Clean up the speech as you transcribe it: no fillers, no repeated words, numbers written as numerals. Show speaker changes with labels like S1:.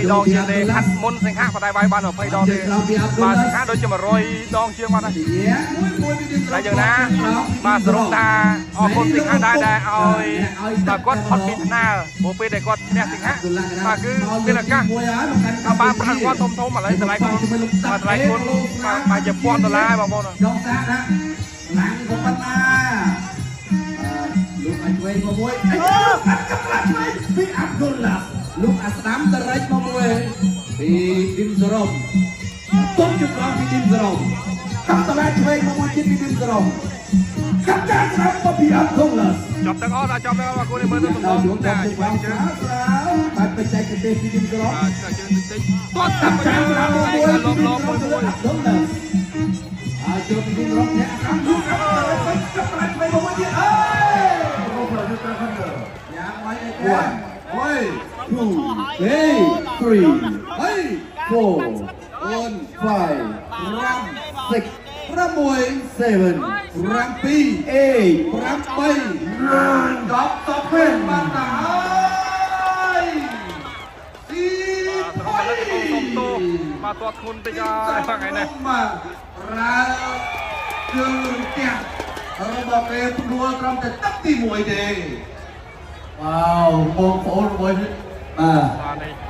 S1: 20 ដងជាងទេហាត់មុនសិង្ហបតែវាយបាន20 ដងទេបាទសិង្ហដូចជា100 ដងជាងបាត់ហើយតែយ៉ាងណាបាទសរុបថាអរគុណសិង្ហដែរដែលឲ្យដល់គាត់ផុតពីថ្នាលព្រោះពេលដែលគាត់ឈ្នះសិង្ហបាទគឺមានឱកាសថាបានប្រាក់រង្វាន់ធំៗឥឡូវតម្លៃខ្លួនបាទតម្លៃខ្លួនបាទជា$1000បងប្អូន
S2: ដងសាដាក់ឡាំងក៏ប៉ុណ្ណាលោកអាចវិញមកមួយអីពីអាប់ឌុលឡាលោកអាស្ដាំតរិចមកមួយពីឌីមសរ៉ុំទុំជក្រងពីឌីមសរ៉ុំកាប់តឡាឆ្វេងមកមួយទៀតពីឌីមសរ៉ុំកាប់ចាក់ស្ដាំមកពីអាប់ឌុលឡា
S1: ចប់ទាំងអស់ដល់ចប់ទាំងអស់គូនេះមើលទៅទំនងតែឆ្វេងជើង
S2: បាទបច្ចេកទេសពីឌីមសរ៉ុំ
S1: បាទជើងតិចតិចទាត់តាមជើងលំមួយ
S2: ហើយចូលពីឌីមសរ៉ុំអ្នកអាប់ឌុលកាប់តឡាឆ្វេងមកមួយទៀតអើយ៉ាងម៉េចឯង One, two, three, 4, 5, 6, 7, 8, 10 top ពេលបានតាហើយទី
S1: បាទទាត់ធ្ងន់តិចហើយថ្ងៃនេះ
S2: បាទរើជើងផ្ទះរបស់គេព្រួលត្រឹមតែទឹកទី1ទេវ៉ាវបងប្អូនមួយបាទ